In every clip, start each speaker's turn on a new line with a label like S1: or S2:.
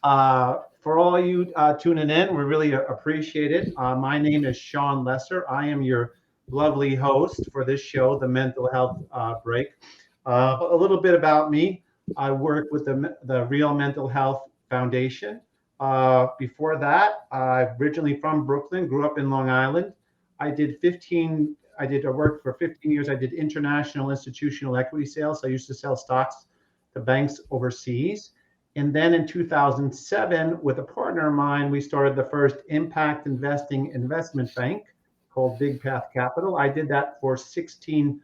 S1: For all you tuning in, we really appreciate it. My name is Sean Lesser. I am your lovely host for this show, The Mental Health Break. A little bit about me. I work with the Real Mental Health Foundation. Before that, I'm originally from Brooklyn, grew up in Long Island. I worked for 15 years. I did international institutional equity sales. I used to sell stocks to banks overseas. And then in 2007, with a partner of mine, we started the first impact investing investment bank called Big Path Capital. I did that for 16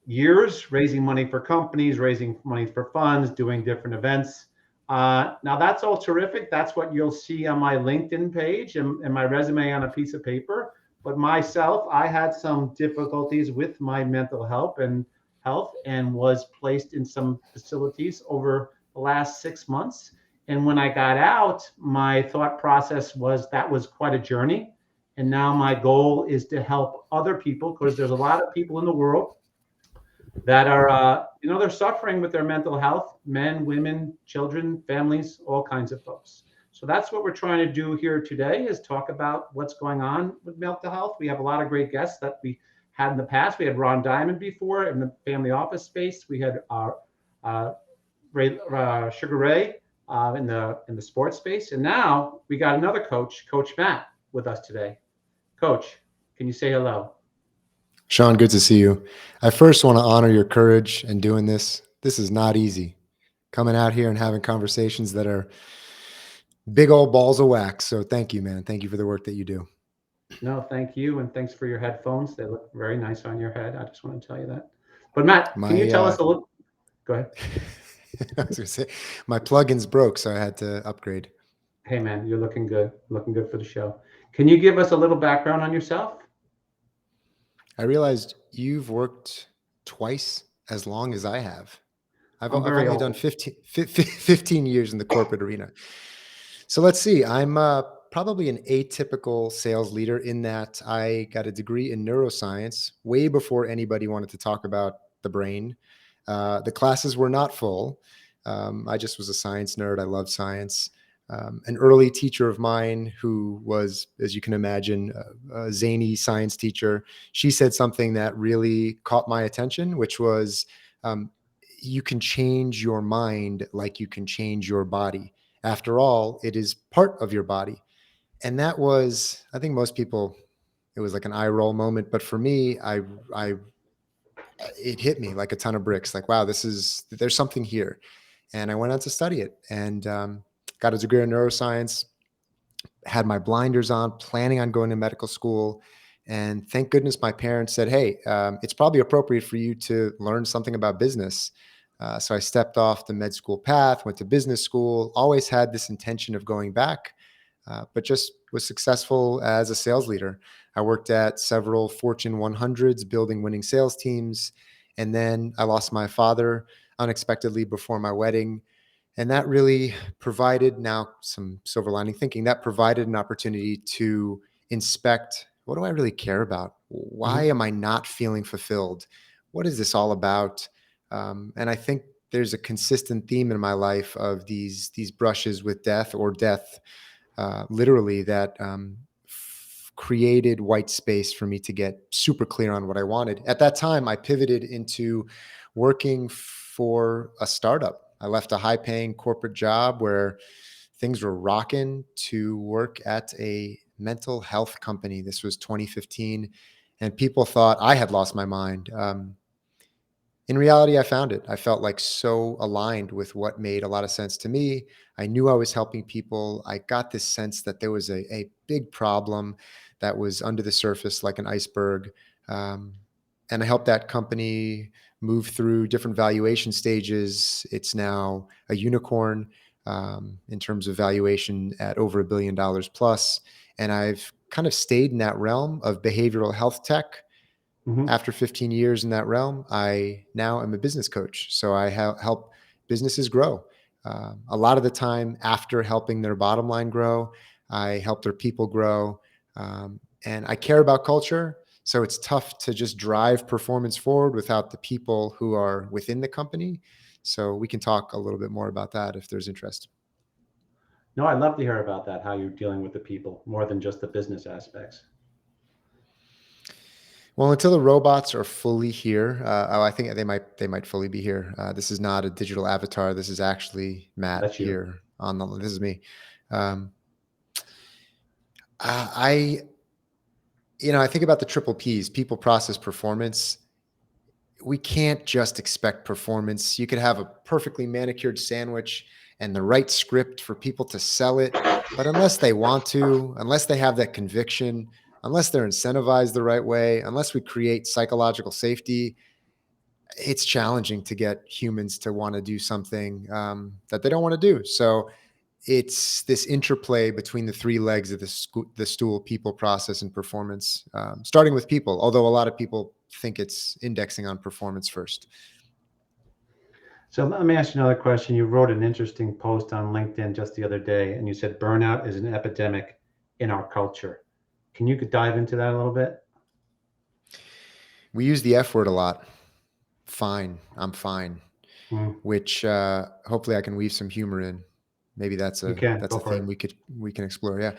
S1: years, raising money for companies, raising money for funds, doing different events. Now that's all terrific. That's what you'll see on my LinkedIn page and my resume on a piece of paper. But myself, I had some difficulties with my mental health and was placed in some facilities over the last 6 months. And when I got out, my thought process was that was quite a journey. And now my goal is to help other people because there's a lot of people in the world that are, they're suffering with their mental health, men, women, children, families, all kinds of folks. So that's what we're trying to do here today is talk about what's going on with mental health. We have a lot of great guests that we had in the past. We had Ron Diamond before in the family office space. We had Sugar Ray in the sports space, and now we got another coach, Coach Matt, with us today. Coach, can you say hello?
S2: Sean, good to see you. I first want to honor your courage in doing this. This is not easy. Coming out here and having conversations that are big old balls of wax. So thank you, man. Thank you for the work that you do.
S1: No, thank you, and thanks for your headphones. They look very nice on your head. I just want to tell you that. But Matt, can you
S2: My
S1: tell us a little? Go ahead.
S2: I was gonna say my plugins broke, so I had to upgrade.
S1: Hey, man, you're looking good for the show. Can you give us a little background on yourself?
S2: I realized you've worked twice as long as I have.
S1: I'm
S2: I've
S1: very
S2: only done
S1: old.
S2: 15 years in the corporate arena. So let's see. I'm probably an atypical sales leader in that I got a degree in neuroscience way before anybody wanted to talk about the brain. The classes were not full. I just was a science nerd. I loved science. An early teacher of mine who was, as you can imagine, a zany science teacher, she said something that really caught my attention, which was, um, you can change your mind like you can change your body. After all, it is part of your body. And that was, I think most people, it was like an eye roll moment. But for me, it hit me like a ton of bricks. Like, wow, there's something here. And I went on to study it and got a degree in neuroscience, had my blinders on, planning on going to medical school. And thank goodness my parents said, hey, it's probably appropriate for you to learn something about business. So I stepped off the med school path, went to business school, always had this intention of going back, but just was successful as a sales leader. I worked at several Fortune 100s, building winning sales teams. And then I lost my father unexpectedly before my wedding. And that really provided, now some silver lining thinking, that provided an opportunity to inspect, what do I really care about? Why
S1: Mhm.
S2: am I not feeling fulfilled? What is this all about? And I think there's a consistent theme in my life of these brushes with death, or death, literally, that created white space for me to get super clear on what I wanted. At that time, I pivoted into working for a startup. I left a high paying corporate job where things were rocking to work at a mental health company. This was 2015, and people thought I had lost my mind. In reality, I found it. I felt like so aligned with what made a lot of sense to me. I knew I was helping people. I got this sense that there was a big problem that was under the surface like an iceberg. Um, and I helped that company move through different valuation stages. It's now a unicorn in terms of valuation at over $1 billion plus. And I've kind of stayed in that realm of behavioral health tech.
S1: Mhm.
S2: After 15 years in that realm, I now am a business coach. So I help businesses grow. A lot of the time, after helping their bottom line grow, I help their people grow. And I care about culture. So it's tough to just drive performance forward without the people who are within the company. So we can talk a little bit more about that if there's interest.
S1: No, I'd love to hear about that, how you're dealing with the people more than just the business aspects.
S2: Well, until the robots are fully here, oh, I think they might fully be here. This is not a digital avatar. This is actually Matt
S1: That's you.
S2: here on the. This is me. Um, I I think about the triple P's: people, process, performance. We can't just expect performance. You could have a perfectly manicured sandwich and the right script for people to sell it, but unless they want to, unless they have that conviction, unless they're incentivized the right way, unless we create psychological safety, it's challenging to get humans to want to do something that they don't want to do. So it's this interplay between the three legs of the stool: people, process, and performance, starting with people, although a lot of people think it's indexing on performance first.
S1: So let me ask you another question. You wrote an interesting post on LinkedIn just the other day, and you said burnout is an epidemic in our culture. Can you dive into that a little bit?
S2: We use the F word a lot. Fine, I'm fine,
S1: Hmm.
S2: which hopefully I can weave some humor in. Maybe
S1: You can
S2: that's
S1: go
S2: a
S1: for
S2: theme
S1: it.
S2: we can explore. Yeah,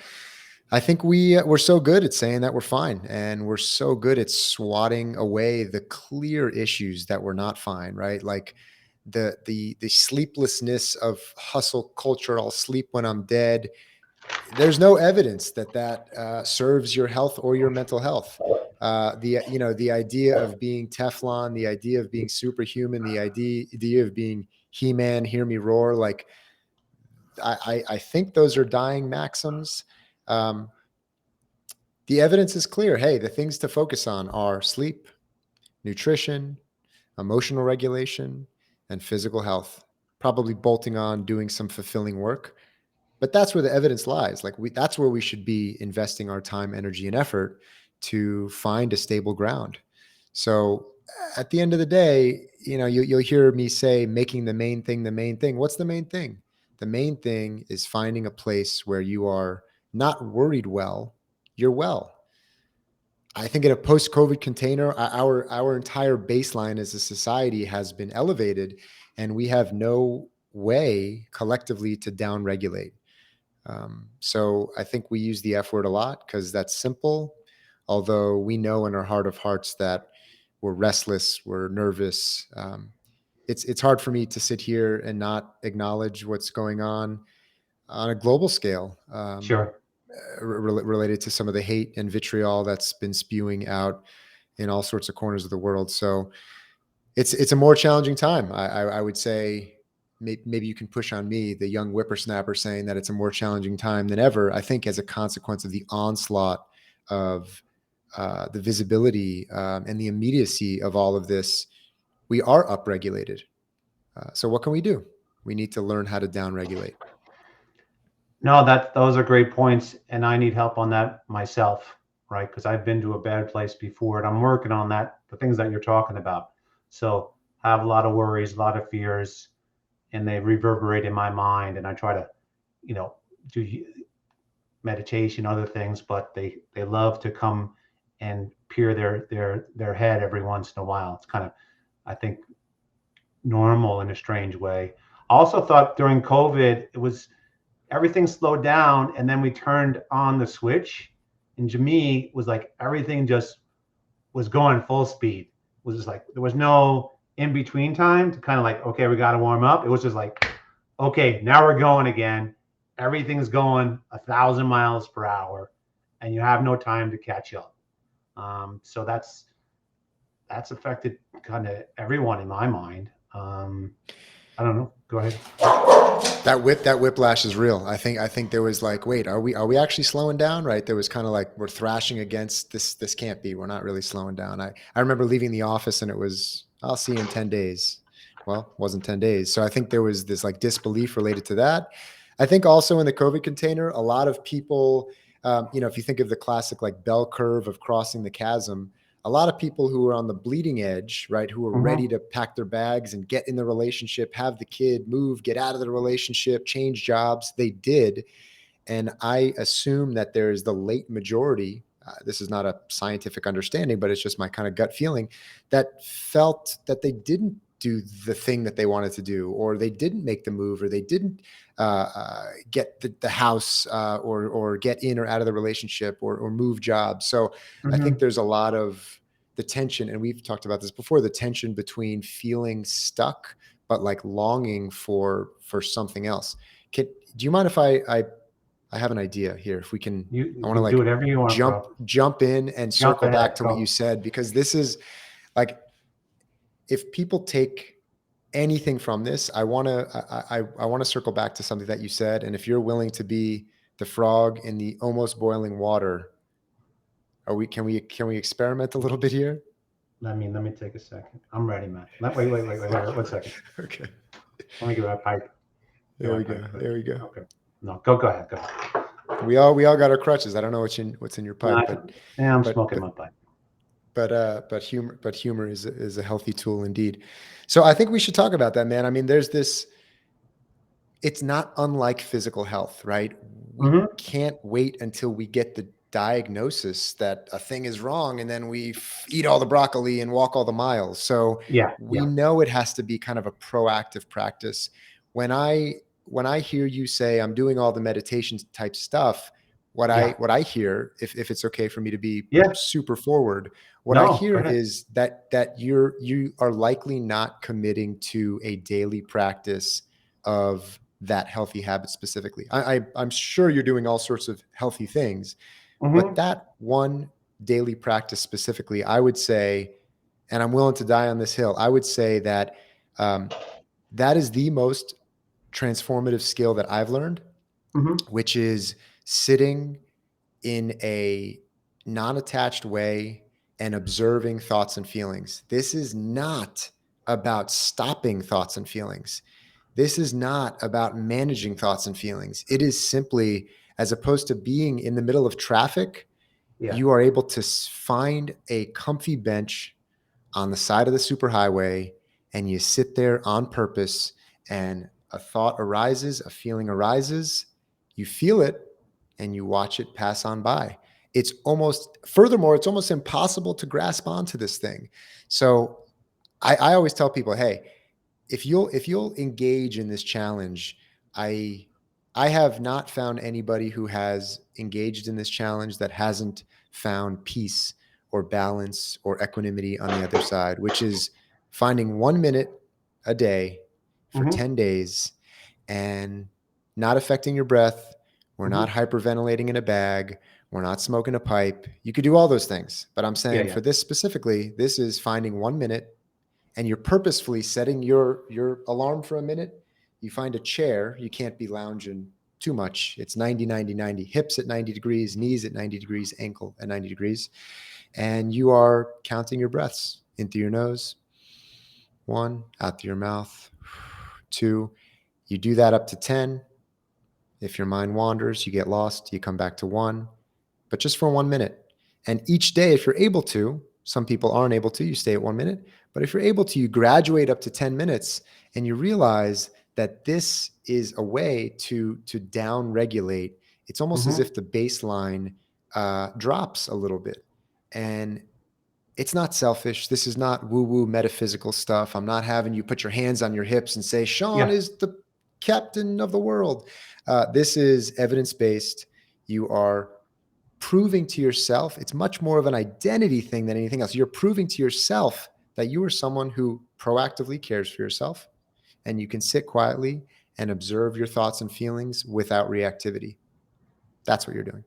S2: I think we're so good at saying that we're fine, and we're so good at swatting away the clear issues that we're not fine. Right, like the sleeplessness of hustle culture. I'll sleep when I'm dead. There's no evidence that serves your health or your mental health. The idea of being Teflon, the idea of being superhuman, the idea of being He-Man, hear me roar. Like I think those are dying maxims. Um, the evidence is clear. Hey, the things to focus on are sleep, nutrition, emotional regulation, and physical health. Probably bolting on doing some fulfilling work. But that's where the evidence lies. That's where we should be investing our time, energy, and effort to find a stable ground. So at the end of the day, you'll hear me say making the main thing the main thing. What's the main thing? The main thing is finding a place where you are not worried well, you're well. I think in a post-COVID container, our entire baseline as a society has been elevated, and we have no way collectively to downregulate. So I think we use the F word a lot because that's simple. Although we know in our heart of hearts that we're restless, we're nervous. It's hard for me to sit here and not acknowledge what's going on a global scale,
S1: Sure.
S2: related to some of the hate and vitriol that's been spewing out in all sorts of corners of the world. So it's a more challenging time. I would say maybe you can push on me, the young whippersnapper, saying that it's a more challenging time than ever. I think as a consequence of the onslaught of the visibility and the immediacy of all of this, we are upregulated. So what can we do? We need to learn how to downregulate.
S1: No, that those are great points, and I need help on that myself, right? Because I've been to a bad place before, and I'm working on that, the things that you're talking about. So I have a lot of worries, a lot of fears, and they reverberate in my mind, and I try to, you know, do meditation, other things, but they love to come and peer their head every once in a while. It's kind of, I think, normal in a strange way. I also thought during COVID it was everything slowed down, and then we turned on the switch, and to me it was like everything just was going full speed. It was just like there was no in between time to kind of like, okay, we got to warm up. It was just like, okay, now we're going again. Everything's going 1,000 miles per hour, and you have no time to catch up. So that's affected kind of everyone in my mind. I don't know. Go ahead.
S2: That whiplash is real. I think there was like, wait, are we actually slowing down? Right? There was kind of like we're thrashing against this. This can't be. We're not really slowing down. I remember leaving the office and it was, I'll see you in 10 days. Well, it wasn't 10 days. So I think there was this like disbelief related to that. I think also in the COVID container, a lot of people, if you think of the classic like bell curve of crossing the chasm, a lot of people who were on the bleeding edge, right, who were ready
S1: Mm-hmm.
S2: to pack their bags and get in the relationship, have the kid, move, get out of the relationship, change jobs, they did. And I assume that there is the late majority. This is not a scientific understanding, but it's just my kind of gut feeling that felt that they didn't do the thing that they wanted to do, or they didn't make the move, or they didn't get the house, or get in or out of the relationship, or move jobs. So I think
S1: Hmm.
S2: there's a lot of the tension, and we've talked about this before, the tension between feeling stuck but like longing for something else. Do you mind if I have an idea here? If we can, I
S1: You
S2: want to
S1: can do
S2: like
S1: whatever you want, bro.
S2: jump in and
S1: Jump
S2: circle back
S1: ahead.
S2: to what you
S1: Go.
S2: said, because this is like, if people take anything from this, I want to circle back to something that you said. And if you're willing to be the frog in the almost boiling water, can we experiment a little bit here?
S1: Let me take a second. I'm ready, man. Wait, 1 second.
S2: Okay.
S1: Let me get my pipe. Get
S2: There
S1: my
S2: we go.
S1: pipe quick.
S2: There we go.
S1: Okay. No, go ahead. Go ahead.
S2: We all got our crutches. I don't know what's in your
S1: No,
S2: pipe, but
S1: yeah, I'm
S2: but
S1: smoking
S2: but
S1: my pipe.
S2: but humor is a healthy tool indeed. So I think we should talk about that, man. I mean, there's this. It's not unlike physical health, right? We
S1: Hmm.
S2: can't wait until we get the diagnosis that a thing is wrong, and then we eat all the broccoli and walk all the miles. So
S1: Yeah,
S2: we
S1: yeah.
S2: know it has to be kind of a proactive practice. When I hear you say I'm doing all the meditation type stuff, what I
S1: Yeah.
S2: what I hear, if it's okay for me to be
S1: Yeah.
S2: super forward, what I
S1: No,
S2: hear
S1: go ahead.
S2: is that you are likely not committing to a daily practice of that healthy habit specifically. I'm sure you're doing all sorts of healthy things, but
S1: Hmm.
S2: that one daily practice specifically, I would say, and I'm willing to die on this hill, I would say that um, that is the most transformative skill that I've learned,
S1: Hmm.
S2: which is sitting in a non-attached way and observing thoughts and feelings. This is not about stopping thoughts and feelings. This is not about managing thoughts and feelings. It is simply, as opposed to being in the middle of traffic,
S1: Yeah.
S2: you are able to find a comfy bench on the side of the superhighway, and you sit there on purpose, and a thought arises, a feeling arises, you feel it, and you watch it pass on by. Furthermore, it's almost impossible to grasp onto this thing. So I always tell people, hey, if you'll engage in this challenge, I I have not found anybody who has engaged in this challenge that hasn't found peace or balance or equanimity on the other side, which is finding 1 minute a day for
S1: Hmm.
S2: 10 days and not affecting your breath. We're not
S1: Hmm.
S2: hyperventilating in a bag. We're not smoking a pipe. You could do all those things. But I'm
S1: Yeah,
S2: saying
S1: yeah.
S2: for this specifically, this is finding 1 minute, and you're purposefully setting your alarm for a minute. You find a chair. You can't be lounging too much. It's 90 90 90, hips at 90 degrees, knees at 90 degrees, ankle at 90 degrees, and you are counting your breaths in through your nose, 1, out through your mouth, 2. You do that up to 10. If your mind wanders, you get lost, you come back to 1, but just for 1 minute. And each day, if you're able to, some people aren't able to, you stay at 1 minute. But if you're able to, you graduate up to 10 minutes, and you realize that this is a way to down regulate. It's almost as
S1: Hmm.
S2: if the baseline drops a little bit. And it's not selfish. This is not woo woo metaphysical stuff. I'm not having you put your hands on your hips and say, Sean
S1: Yeah.
S2: is the captain of the world. This is evidence based. You are proving to yourself, it's much more of an identity thing than anything else. You're proving to yourself that you are someone who proactively cares for yourself, and you can sit quietly and observe your thoughts and feelings without reactivity. That's what you're doing.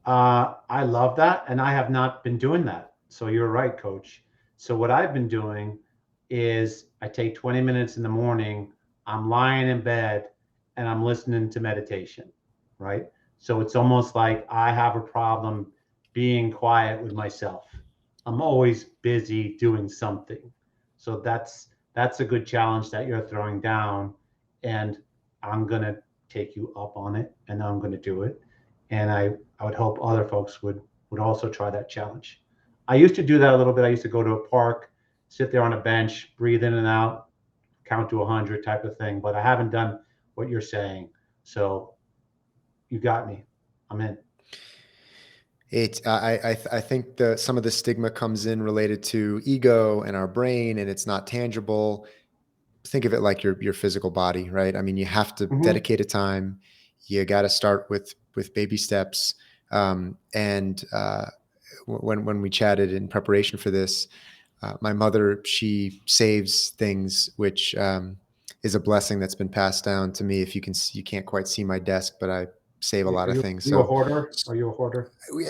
S1: I love that, and I have not been doing that. So you're right, coach. So what I've been doing is I take 20 minutes in the morning, I'm lying in bed and I'm listening to meditation, right? So it's almost like I have a problem being quiet with myself. I'm always busy doing something. So that's a good challenge that you're throwing down, and I'm going to take you up on it, and I'm going to do it. And I would hope other folks would also try that challenge. I used to do that a little bit. I used to go to a park, sit there on a bench, breathe in and out, count to 100 type of thing. But I haven't done what you're saying. So you got me. I'm in.
S2: I think some of the stigma comes in related to ego and our brain, and it's not tangible. Think of it like your physical body, right? I mean, you have to
S1: Hmm.
S2: dedicate a time. You got to start with baby steps. And when we chatted in preparation for this, my mother, she saves things, which is a blessing that's been passed down to me. If you can, you can't quite see my desk, but I save a lot of things.
S1: Are you a
S2: So
S1: hoarder? Are you a hoarder?
S2: we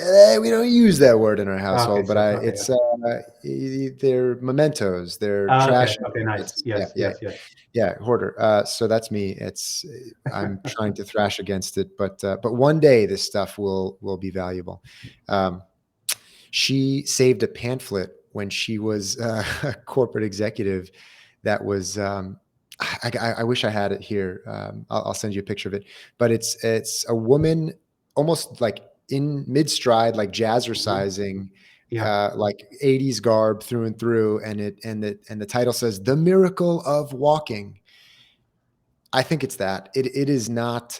S2: don't use that word in our
S1: Okay,
S2: household, but
S1: so okay, yeah.
S2: they're mementos, they're
S1: Okay,
S2: trash.
S1: okay, nice.
S2: It's yeah,
S1: Yes,
S2: yeah,
S1: yes, yes.
S2: yeah, hoarder. So that's me. It's I'm trying to thrash against it, but one day this stuff will be valuable. Um, she saved a pamphlet when she was a corporate executive that was I wish I had it here. I'll send you a picture of it. But it's a woman almost like in mid stride, like
S1: Mhm.
S2: jazzercising,
S1: Yeah,
S2: like 80s garb through and through, and the title says "The Miracle of Walking." I think it's that. It is not.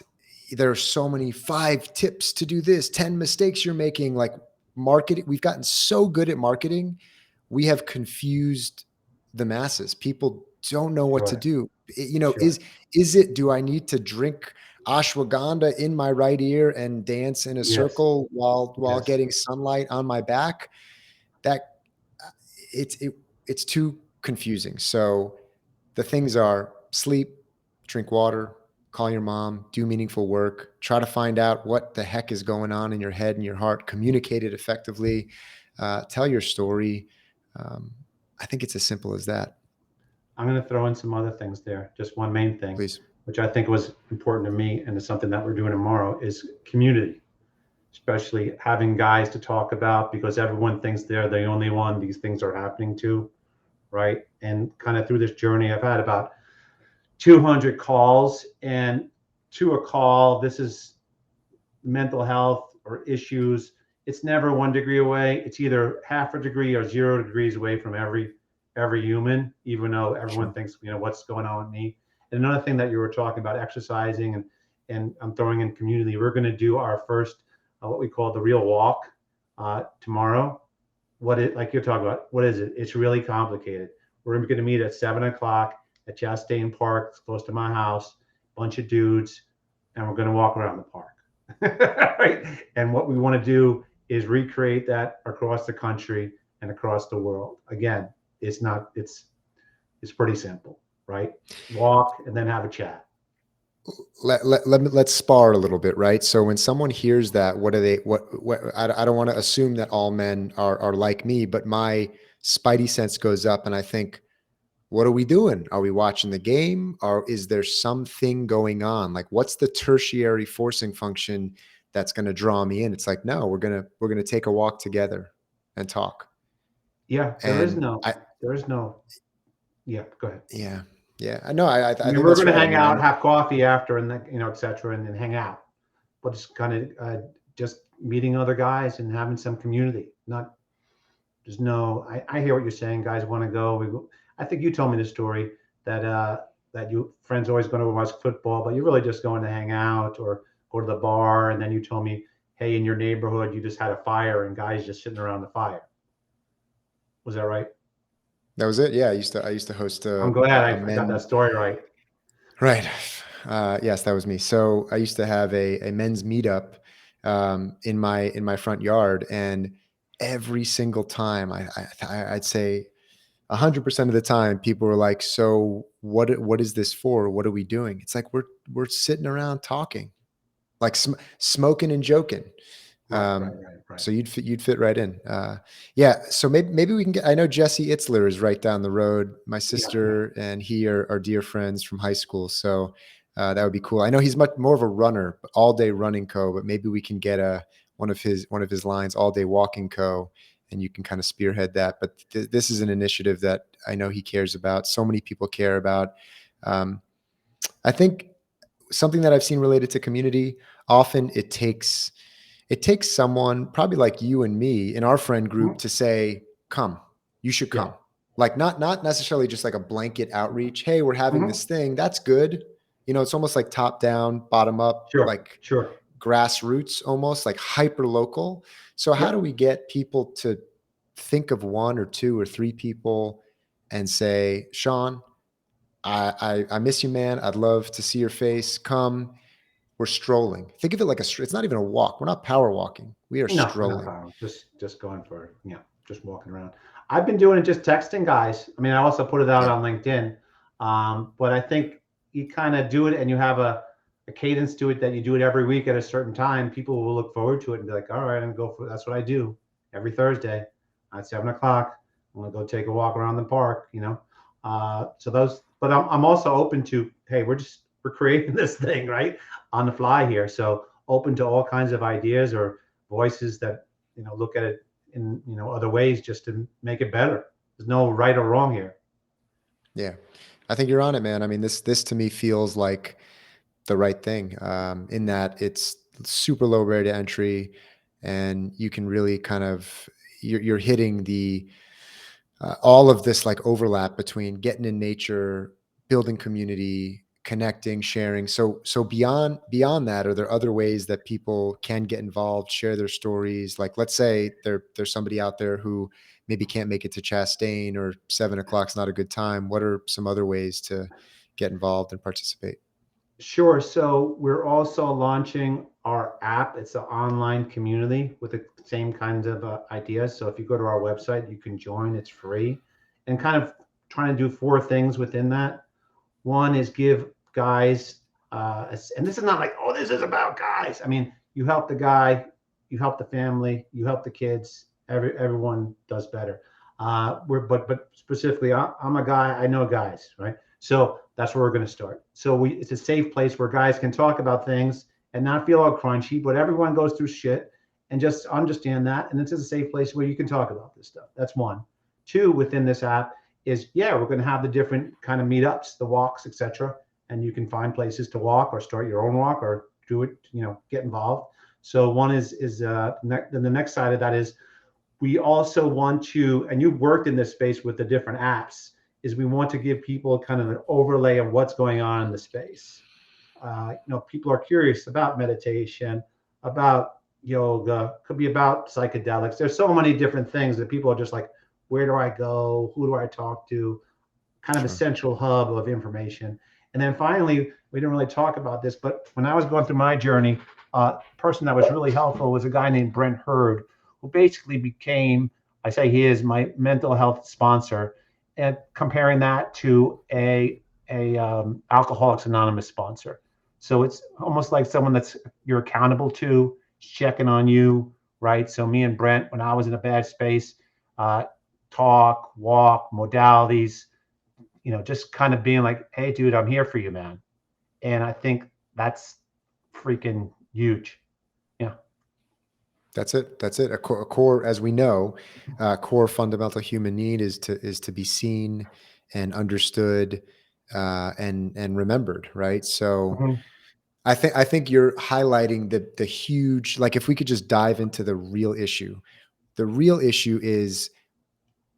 S2: There are so many 5 tips to do this, 10 mistakes you're making. Like marketing, we've gotten so good at marketing, we have confused the masses. People don't know what to
S1: sure,
S2: do.
S1: sure.
S2: Is it? Do I need to drink ashwagandha in my right ear and dance in a
S1: Yes,
S2: circle while
S1: yes.
S2: getting sunlight on my back? That uh, it's it, it's too confusing. So the things are sleep, drink water, call your mom, do meaningful work, try to find out what the heck is going on in your head and your heart, communicate it effectively, tell your story. Um, I think it's as simple as that.
S1: I'm going to throw in some other things there. Just one main thing,
S2: Please.
S1: which I think was important to me, and it's something that we're doing tomorrow, is community, especially having guys to talk about because everyone thinks they're the only one these things are happening to, right? And kind of through this journey, I've had about 200 calls, and to a call, this is mental health or issues. It's never 1 degree away. It's either half a degree or 0 degrees away from every human, even though everyone
S2: Sure.
S1: thinks, what's going on with me. And another thing that you were talking about, exercising, and I'm throwing in community. We're going to do our first what we call the real walk tomorrow. What it like you're talking about? What is it? It's really complicated. We're going to meet at 7 o'clock at Chastain Park. It's close to my house. Bunch of dudes, and we're going to walk around the park. Right? And what we want to do is recreate that across the country and across the world. Again, it's not it's pretty simple, right? Walk and then have a chat.
S2: Let's spar a little bit, right? So when someone hears that, what do they, what, I don't want to assume that all men are like me, but my spidey sense goes up and I think, what are we doing? Are we watching the game, or is there something going on? Like, what's the tertiary forcing function that's going to draw me in? It's like, no, we're gonna take a walk together and talk.
S1: Yeah,
S2: And
S1: there is no, yeah, go ahead.
S2: yeah, yeah, I know. I
S1: I mean,
S2: think
S1: we're
S2: that's
S1: going to
S2: right. I
S1: hang
S2: mean,
S1: out, have coffee after, and et cetera, and then hang out. But it's kind of just meeting other guys and having some community. Not there's no. I hear what you're saying. Guys want to go. I think you told me the story that that you friends always going to watch football, but you're really just going to hang out or go to the bar. And then you told me, hey, in your neighborhood, you just had a fire and guys just sitting around the fire. Was that right?
S2: that was it. Yeah, I used to host
S1: I'm glad
S2: a
S1: I got that
S2: men.
S1: story right.
S2: Right. Yes, that was me. So I used to have a men's meetup in my front yard, and every single time, I'd say 100% of the time, people were like, "So what is this for? What are we doing?" It's like we're sitting around talking, like smoking and joking.
S1: Right, right,
S2: Um,
S1: right, right.
S2: so you'd fit right in. Yeah. So maybe we can get. I know Jesse Itzler is right down the road. My
S1: Yeah, yeah.
S2: sister and he are dear friends from high school. So that would be cool. I know he's much more of a runner, all day running co. But maybe we can get one of his lines, all day walking co. And you can kind of spearhead that. But this is an initiative that I know he cares about. So many people care about. Um, I think something that I've seen related to community, often it takes someone probably like you and me in our friend group
S1: Mhm.
S2: to say, come, you should
S1: Yeah.
S2: come. Like not necessarily just like a blanket outreach. Hey, we're having
S1: Hmm.
S2: this thing. That's good. It's almost like top down, bottom up.
S1: Sure,
S2: Like
S1: sure.
S2: grassroots, almost like hyper local. So how do
S1: Yep.
S2: we get people to think of one or two or three people and say, Sean, I miss you, man. I'd love to see your face. Come, we're strolling. Think of it like it's not even a walk. We're not power walking. We are
S1: No, we're not
S2: strolling.
S1: power. Just going for, just walking around. I've been doing it just texting guys. I mean, I also put it out
S2: Yeah.
S1: on LinkedIn. But I think you kind of do it and you have a cadence to it that you do it every week at a certain time. People will look forward to it and be like, all right, I'm gonna go for that's what I do every Thursday at 7 o'clock. I'm gonna go take a walk around the park, so those, but I'm also open to, hey, we're creating this thing, right? On the fly here. So open to all kinds of ideas or voices that look at it in other ways just to make it better. There's no right or wrong here.
S2: Yeah. I think you're on it, man. I mean, this to me feels like the right thing, in that it's super low barrier to entry, and you can really kind of you're hitting the all of this like overlap between getting in nature, building community, connecting, sharing. So beyond that, are there other ways that people can get involved, share their stories? Like, let's say there's somebody out there who maybe can't make it to Chastain, or 7 o'clock's not a good time. What are some other ways to get involved and participate?
S1: Sure. So we're also launching our app. It's an online community with the same kinds of ideas. So if you go to our website, you can join. It's free, and kind of trying to do four things within that. One is give guys, and this is not like, oh, this is about guys. I mean, you help the guy, you help the family, you help the kids. Everyone does better. But specifically, I'm a guy. I know guys, right? So that's where we're going to start. So it's a safe place where guys can talk about things and not feel all crunchy. But everyone goes through shit, and just understand that. And this is a safe place where you can talk about this stuff. That's one. Two, within this app is, yeah, we're going to have the different kind of meetups, the walks, etc. And you can find places to walk or start your own walk or do it, get involved. So one is then the next side of that is, we also want to, and you've worked in this space with the different apps, is we want to give people kind of an overlay of what's going on in the space. People are curious about meditation, about yoga, could be about psychedelics. There's so many different things that people are just like, where do I go? Who do I talk to? Kind of a
S2: Sure.
S1: central hub of information. And then finally, we didn't really talk about this, but when I was going through my journey, a person that was really helpful was a guy named Brent Hurd, who basically became, I say he is my mental health sponsor, and comparing that to a Alcoholics Anonymous sponsor. So it's almost like someone that's you're accountable to, checking on you, right? So me and Brent, when I was in a bad space, uh, talk, walk, modalities, just kind of being like, hey, dude, I'm here for you, man. And I think that's freaking huge. Yeah.
S2: That's it. That's it. A core, as we know, core fundamental human need is to be seen and understood, and remembered. Right. So
S1: Mhm.
S2: I think you're highlighting the huge. Like, if we could just dive into the real issue. The real issue is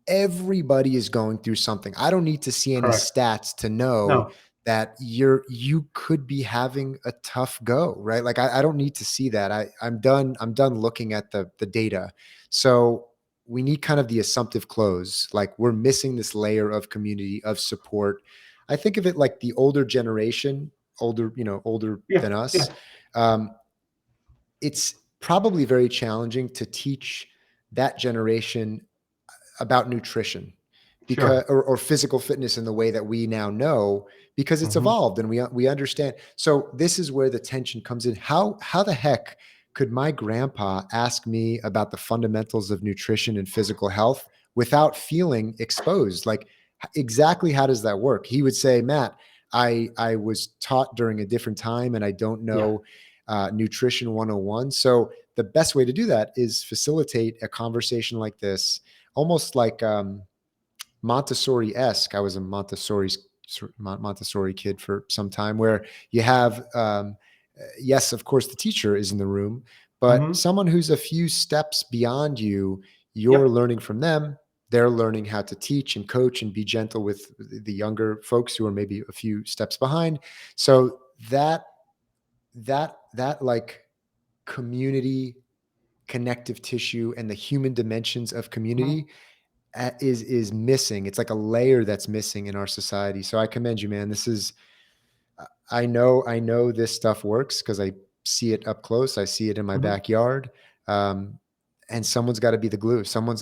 S2: everybody is going through something. I don't need to see any
S1: Correct.
S2: stats to know
S1: No.
S2: that you could be having a tough go, right? Like, I don't need to see that. I'm done looking at the data. So we need kind of the assumptive close. Like, we're missing this layer of community, of support. I think of it like the older generation, older
S1: Yeah.
S2: than us.
S1: Yeah.
S2: Um, it's probably very challenging to teach that generation about nutrition, because
S1: Sure.
S2: or physical fitness in the way that we now know, because it's
S1: Hmm.
S2: evolved and we understand. So this is where the tension comes in. How the heck could my grandpa ask me about the fundamentals of nutrition and physical health without feeling exposed? Like, exactly how does that work? He would say, Matt, I was taught during a different time and I don't
S1: Yeah.
S2: know nutrition 101. So the best way to do that is facilitate a conversation like this, almost like Montessori-esque. I was a Montessori kid for some time, where you have, yes, of course, the teacher is in the room, but
S1: Hmm.
S2: someone who's a few steps beyond you. You're
S1: Yep.
S2: learning from them. They're learning how to teach and coach and be gentle with the younger folks who are maybe a few steps behind. So that like community, connective tissue, and the human dimensions of community is missing. It's like a layer that's missing in our society. So I commend you, man. This is I know this stuff works because I see it up close. I see it in my
S1: Hmm.
S2: backyard. Um, and someone's got to be the glue. Someone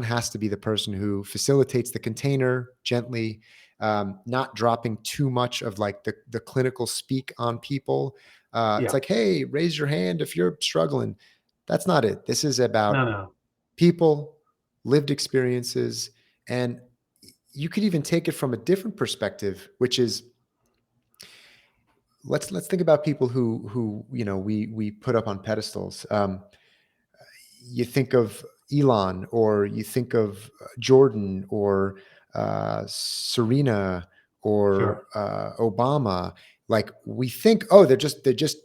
S2: has to be the person who facilitates the container gently, not dropping too much of like the clinical speak on people. It's
S1: Yeah.
S2: like, hey, raise your hand if you're struggling. That's not it. This is about
S1: No, no.
S2: people, lived experiences, and you could even take it from a different perspective, which is let's think about people who we put up on pedestals. You think of Elon, or you think of Jordan, or Serena, or
S1: Sure.
S2: Obama. Like we think, oh, they're just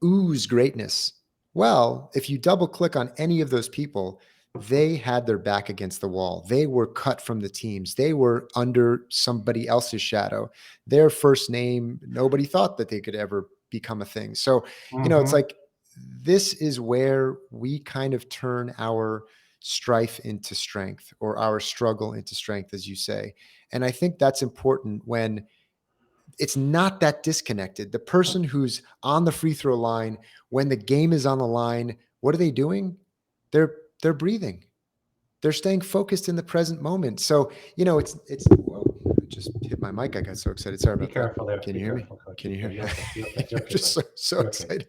S2: ooze greatness. Well, if you double click on any of those people, they had their back against the wall. They were cut from the teams. They were under somebody else's shadow. Their first name, nobody thought that they could ever become a thing. So, it's
S1: Hmm.
S2: like this is where we kind of turn our strife into strength, or our struggle into strength, as you say. And I think that's important when it's not that disconnected. The person who's on the free throw line when the game is on the line, what are they doing? They're breathing. They're staying focused in the present moment. So, it's whoa, I just hit my mic. I got so excited. Sorry
S1: Be
S2: about that.
S1: careful there.
S2: Can
S1: Be
S2: you hear me?
S1: careful, coach.
S2: Can you hear
S1: Yeah,
S2: me?
S1: you're okay. You're okay. You're
S2: I'm
S1: okay,
S2: just
S1: buddy.
S2: so
S1: You're okay.
S2: excited.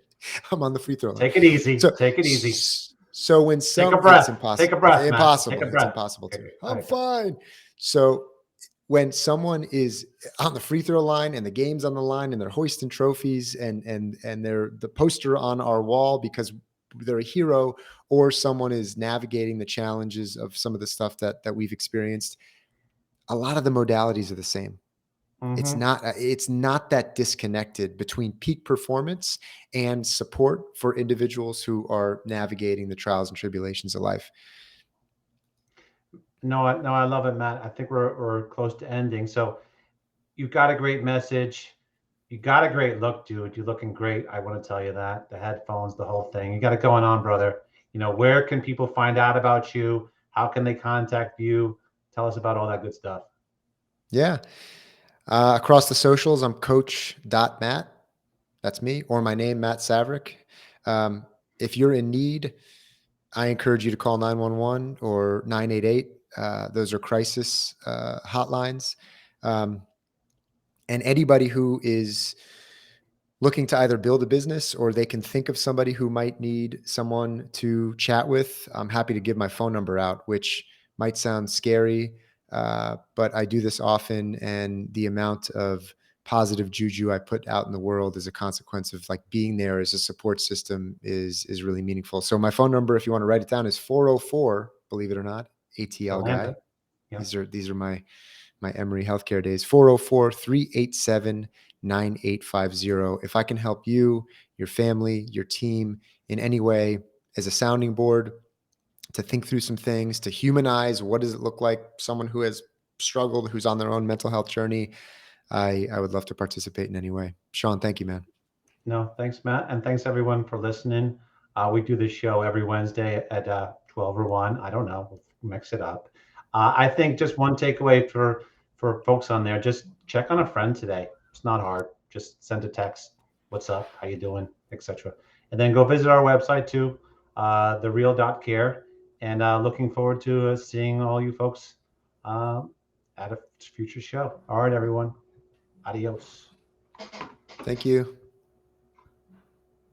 S2: I'm on the free throw line.
S1: Take it easy.
S2: So
S1: Take it easy.
S2: so when
S1: Take a
S2: it's
S1: breath. Take a
S2: impossible.
S1: breath, Matt. Take a
S2: Impossible. It's
S1: breath.
S2: impossible
S1: Okay,
S2: to.
S1: okay. All
S2: I'm
S1: right, good.
S2: fine. So when someone is on the free throw line and the game's on the line and they're hoisting trophies and they're the poster on our wall because they're a hero, or someone is navigating the challenges of some of the stuff that we've experienced, a lot of the modalities are the same.
S1: Hmm.
S2: It's not that disconnected between peak performance and support for individuals who are navigating the trials and tribulations of life.
S1: No, I love it, Matt. I think we're close to ending. So you've got a great message. You got a great look, dude. You're looking great. I want to tell you that. The headphones, the whole thing. You got it going on, brother. Where can people find out about you? How can they contact you? Tell us about all that good stuff.
S2: Yeah. Across the socials, I'm coach.matt. That's me, or my name, Matt Savarick. Um, if you're in need, I encourage you to call 911 or 988. Those are crisis hotlines. Um, and anybody who is looking to either build a business, or they can think of somebody who might need someone to chat with, I'm happy to give my phone number out, which might sound scary, but I do this often. And the amount of positive juju I put out in the world as a consequence of like being there as a support system is really meaningful. So my phone number, if you want to write it down, is 404, believe it or not, ATL
S1: Atlanta.
S2: guy.
S1: Yeah.
S2: These are my Emory healthcare days. 404-387-9850. If I can help you, your family, your team in any way as a sounding board to think through some things, to humanize what does it look like, someone who has struggled, who's on their own mental health journey, I would love to participate in any way. Sean, thank you, man.
S1: No, thanks, Matt. And thanks everyone for listening. We do this show every Wednesday at 12 or 1. I don't know. We'll mix it up. I think just one takeaway for folks on there, just check on a friend today. It's not hard. Just send a text. What's up? How you doing? Etc. And then go visit our website too, thereal.care. And looking forward to seeing all you folks uh, at a future show. All right, everyone. Adios.
S2: Thank you.